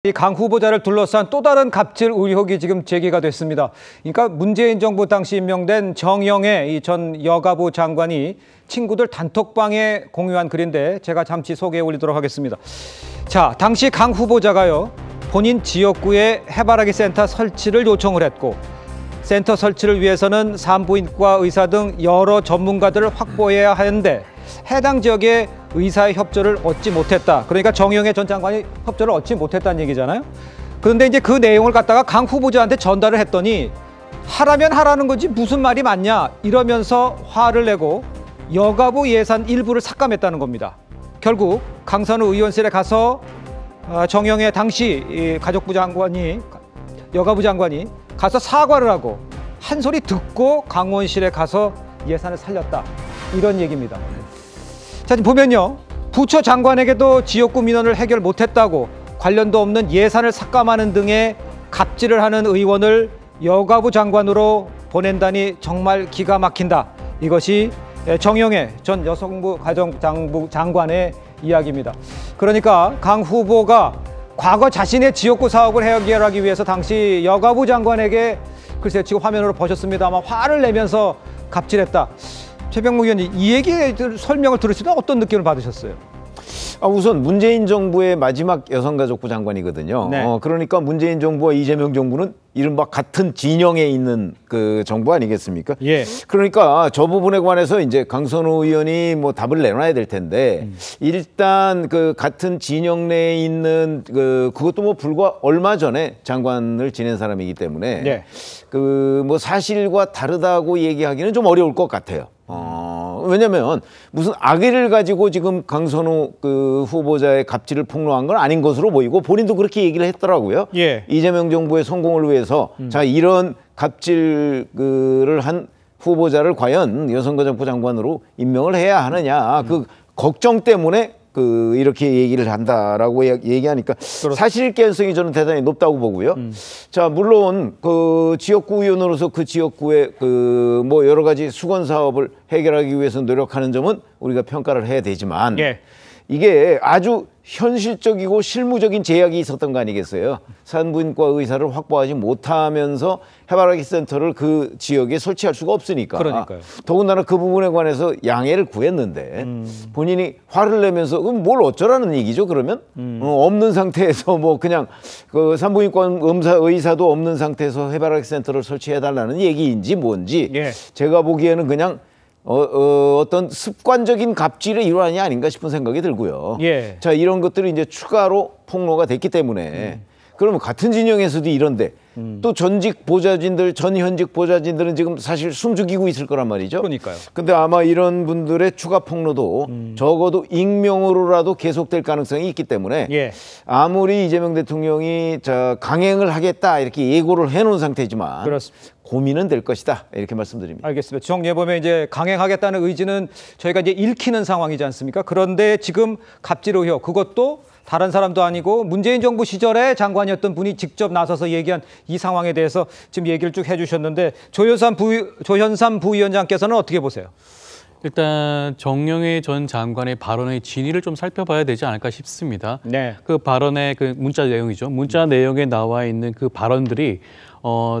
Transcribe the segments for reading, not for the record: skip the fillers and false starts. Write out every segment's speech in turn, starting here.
이 강 후보자를 둘러싼 또 다른 갑질 의혹이 지금 제기가 됐습니다. 그러니까 문재인 정부 당시 임명된 정영애 전 여가부 장관이 친구들 단톡방에 공유한 글인데 제가 잠시 소개해 올리도록 하겠습니다. 자, 당시 강 후보자가요, 본인 지역구에 해바라기 센터 설치를 요청을 했고, 센터 설치를 위해서는 산부인과 의사 등 여러 전문가들을 확보해야 하는데 해당 지역의 의사의 협조를 얻지 못했다. 그러니까 정영애 전 장관이 협조를 얻지 못했다는 얘기잖아요. 그런데 이제 그 내용을 갖다가 강 후보자한테 전달을 했더니 하라면 하라는 거지 무슨 말이 맞냐 이러면서 화를 내고 여가부 예산 일부를 삭감했다는 겁니다. 결국 강선우 의원실에 가서 정영애 당시 가족부 장관이 여가부 장관이 가서 사과를 하고 한 소리 듣고 강원실에 가서 예산을 살렸다. 이런 얘기입니다. 자, 지금 보면요, 부처 장관에게도 지역구 민원을 해결 못했다고 관련도 없는 예산을 삭감하는 등의 갑질을 하는 의원을 여가부 장관으로 보낸다니 정말 기가 막힌다. 이것이 정영애 전 여성부 가정장부 장관의 이야기입니다. 그러니까 강 후보가 과거 자신의 지역구 사업을 해결하기 위해서 당시 여가부 장관에게 글쎄요, 지금 화면으로 보셨습니다만 화를 내면서 갑질했다. 최병묵 의원님, 이 얘기 설명을 들으실 때 어떤 느낌을 받으셨어요? 우선 문재인 정부의 마지막 여성가족부 장관이거든요. 네. 그러니까 문재인 정부와 이재명 정부는 이른바 같은 진영에 있는 그 정부 아니겠습니까? 예. 그러니까 저 부분에 관해서 이제 강선우 의원이 뭐 답을 내놔야 될 텐데 일단 그 같은 진영 내에 있는 그것도 뭐 불과 얼마 전에 장관을 지낸 사람이기 때문에 네. 그 뭐 사실과 다르다고 얘기하기는 좀 어려울 것 같아요. 왜냐면 무슨 악의를 가지고 지금 강선우 그 후보자의 갑질을 폭로한 건 아닌 것으로 보이고 본인도 그렇게 얘기를 했더라고요. 예. 이재명 정부의 성공을 위해서 자, 이런 갑질을 한 후보자를 과연 여성가족부 장관으로 임명을 해야 하느냐, 그 걱정 때문에 이렇게 얘기를 한다라고 얘기하니까 사실 개연성이 저는 대단히 높다고 보고요. 자, 물론 그 지역구 의원으로서 그 지역구의 뭐 여러 가지 수건 사업을 해결하기 위해서 노력하는 점은 우리가 평가를 해야 되지만 예. 이게 아주 현실적이고 실무적인 제약이 있었던 거 아니겠어요? 산부인과 의사를 확보하지 못하면서 해바라기 센터를 그 지역에 설치할 수가 없으니까. 그러니까요. 더군다나 그 부분에 관해서 양해를 구했는데 본인이 화를 내면서 그럼 뭘 어쩌라는 얘기죠, 그러면? 없는 상태에서 뭐 그냥 그 산부인과 의사도 없는 상태에서 해바라기 센터를 설치해달라는 얘기인지 뭔지 예. 제가 보기에는 그냥 어떤 습관적인 갑질의 일환이 아닌가 싶은 생각이 들고요. 예. 자, 이런 것들이 이제 추가로 폭로가 됐기 때문에 그러면 같은 진영에서도 이런데 또 전직 보좌진들은 지금 사실 숨죽이고 있을 거란 말이죠. 그러니까요. 근데 아마 이런 분들의 추가 폭로도 적어도 익명으로라도 계속될 가능성이 있기 때문에 예. 아무리 이재명 대통령이 강행을 하겠다 이렇게 예고를 해놓은 상태지만 그렇습니다. 고민은 될 것이다 이렇게 말씀드립니다. 알겠습니다. 정리해 보면 이제 강행하겠다는 의지는 저희가 이제 읽히는 상황이지 않습니까? 그런데 지금 갑질 의혹, 그것도 다른 사람도 아니고 문재인 정부 시절에 장관이었던 분이 직접 나서서 얘기한 이 상황에 대해서 지금 얘기를 쭉 해주셨는데 조현삼 부위원장께서는 어떻게 보세요? 일단 정영애 전 장관의 발언의 진위를 좀 살펴봐야 되지 않을까 싶습니다. 네. 그 발언의 그 문자 내용이죠. 문자 내용에 나와 있는 그 발언들이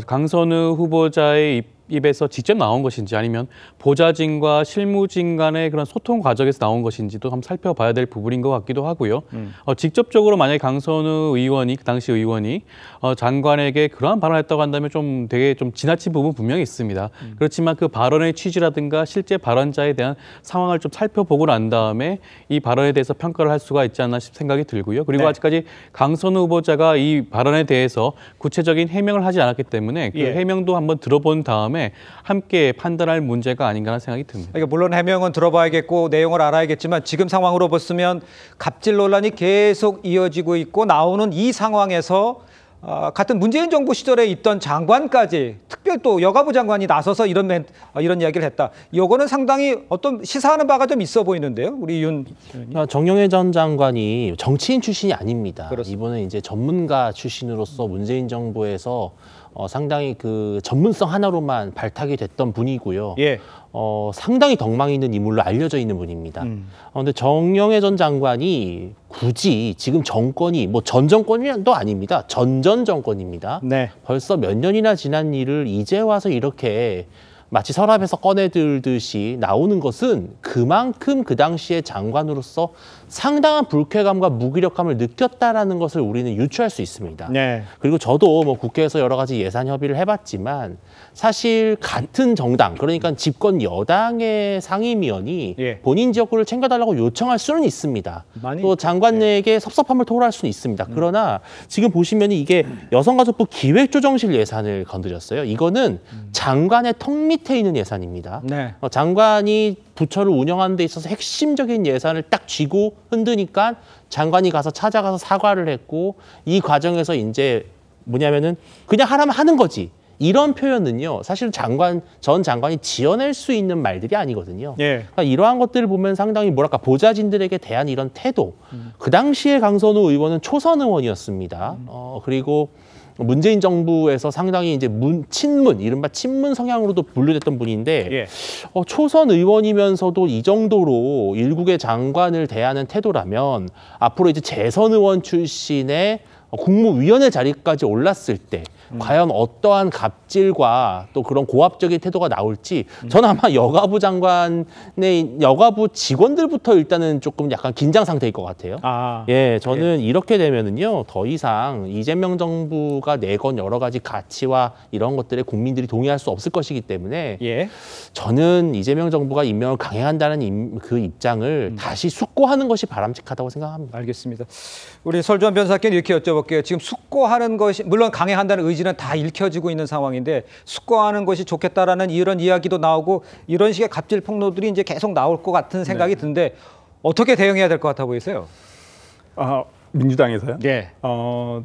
강선우 후보자의 입에서 직접 나온 것인지 아니면 보좌진과 실무진 간의 그런 소통 과정에서 나온 것인지도 한번 살펴봐야 될 부분인 것 같기도 하고요. 직접적으로 만약에 강선우 의원이, 그 당시 의원이 장관에게 그러한 발언을 했다고 한다면 좀 되게 좀 지나친 부분 분명히 있습니다. 그렇지만 그 발언의 취지라든가 실제 발언자에 대한 상황을 좀 살펴보고 난 다음에 이 발언에 대해서 평가를 할 수가 있지 않나 생각이 들고요. 그리고 네. 아직까지 강선우 후보자가 이 발언에 대해서 구체적인 해명을 하지 않았기 때문에 그 예. 해명도 한번 들어본 다음에 함께 판단할 문제가 아닌가 하는 생각이 듭니다. 그러니까 물론 해명은 들어봐야겠고 내용을 알아야겠지만 지금 상황으로 보시면 갑질 논란이 계속 이어지고 있고 나오는 이 상황에서 같은 문재인 정부 시절에 있던 장관까지 특별히 또 여가부 장관이 나서서 이런 이야기를 했다. 이거는 상당히 어떤 시사하는 바가 좀 있어 보이는데요. 우리 윤 의원님. 정영애 전 장관이 정치인 출신이 아닙니다. 그렇습니다. 이분은 이제 전문가 출신으로서 문재인 정부에서 상당히 그 전문성 하나로만 발탁이 됐던 분이고요. 예. 상당히 덕망이 있는 인물로 알려져 있는 분입니다. 근데 정영애 전 장관이 굳이 지금 정권이 뭐 전 정권도 아닙니다. 전전 정권입니다. 네. 벌써 몇 년이나 지난 일을 이제 와서 이렇게 마치 서랍에서 꺼내들듯이 나오는 것은 그만큼 그 당시에 장관으로서 상당한 불쾌감과 무기력함을 느꼈다라는 것을 우리는 유추할 수 있습니다. 네. 그리고 저도 뭐 국회에서 여러 가지 예산 협의를 해봤지만 사실 같은 정당, 그러니까 집권 여당의 상임위원이 예. 본인 지역구를 챙겨달라고 요청할 수는 있습니다. 많이 또 장관에게 섭섭함을 토로할 수는 있습니다. 그러나 지금 보시면 이게 여성가족부 기획조정실 예산을 건드렸어요. 이거는 장관의 턱 밑에 있는 예산입니다. 네. 장관이 부처를 운영하는 데 있어서 핵심적인 예산을 딱 쥐고 흔드니까 장관이 가서 찾아가서 사과를 했고 이 과정에서 이제 뭐냐면은 그냥 하라면 하는 거지. 이런 표현은요, 사실 전 장관이 지어낼 수 있는 말들이 아니거든요. 예. 그러니까 이러한 것들을 보면 상당히 뭐랄까 보좌진들에게 대한 이런 태도. 그 당시에 강선우 의원은 초선 의원이었습니다. 그리고 문재인 정부에서 상당히 이제 친문, 이른바 친문 성향으로도 분류됐던 분인데 예. 초선 의원이면서도 이 정도로 일국의 장관을 대하는 태도라면 앞으로 이제 재선 의원 출신의 국무위원회 자리까지 올랐을 때 과연 어떠한 갑질과 또 그런 고압적인 태도가 나올지 저는 아마 여가부 장관의 여가부 직원들부터 일단은 조금 약간 긴장 상태일 것 같아요. 아. 예, 저는 이렇게 되면은요 더 이상 이재명 정부가 내건 여러 가지 가치와 이런 것들에 국민들이 동의할 수 없을 것이기 때문에 예. 저는 이재명 정부가 임명을 강행한다는 그 입장을 다시 숙고하는 것이 바람직하다고 생각합니다. 알겠습니다. 우리 설주환 변호사께는 이렇게 여쭤볼게요. 지금 숙고하는 것이 물론 강행한다는 의지는 다 읽혀지고 있는 상황인데 숙고하는 것이 좋겠다라는 이런 이야기도 나오고 이런 식의 갑질 폭로들이 이제 계속 나올 것 같은 생각이 드는데 어떻게 대응해야 될 것 같아 보이세요? 민주당에서요? 네.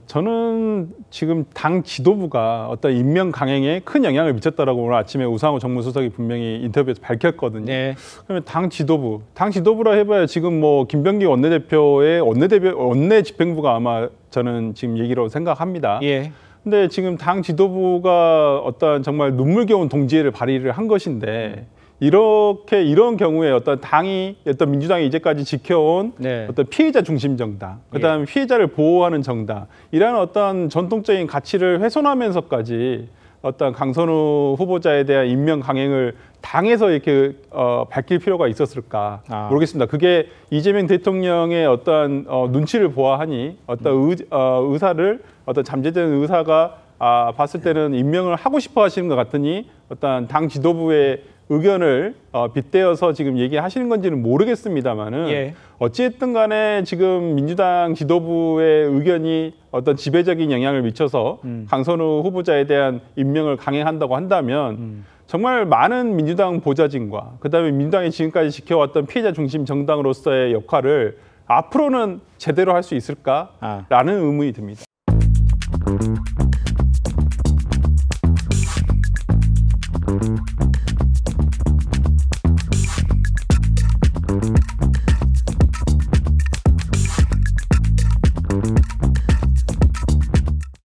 저는 지금 당 지도부가 어떤 임명 강행에 큰 영향을 미쳤다라고 오늘 아침에 우상호 정무수석이 분명히 인터뷰에서 밝혔거든요. 네. 그러면 당 지도부라 해봐야 지금 뭐 김병기 원내대표의 원내 집행부가 아마 저는 지금 얘기로 생각합니다. 예. 근데 지금 당 지도부가 어떤 정말 눈물겨운 동지애를 발휘를 한 것인데 이런 경우에 어떤 민주당이 이제까지 지켜온 네. 어떤 피해자 중심 정당, 그다음에 피해자를 보호하는 정당, 이런 어떤 전통적인 가치를 훼손하면서까지 어떤 강선우 후보자에 대한 임명 강행을 당에서 이렇게 밝힐 필요가 있었을까 모르겠습니다. 그게 이재명 대통령의 어떤 눈치를 보아하니 어떤 의사를 어떤 잠재된 의사가 봤을 때는 임명을 하고 싶어 하시는 것 같으니 어떤 당 지도부의 의견을 빗대어서 지금 얘기하시는 건지는 모르겠습니다만은 예. 어찌됐든 간에 지금 민주당 지도부의 의견이 어떤 지배적인 영향을 미쳐서 강선우 후보자에 대한 임명을 강행한다고 한다면 정말 많은 민주당 보좌진과 그다음에 민주당이 지금까지 지켜왔던 피해자 중심 정당으로서의 역할을 앞으로는 제대로 할 수 있을까라는 의문이 듭니다.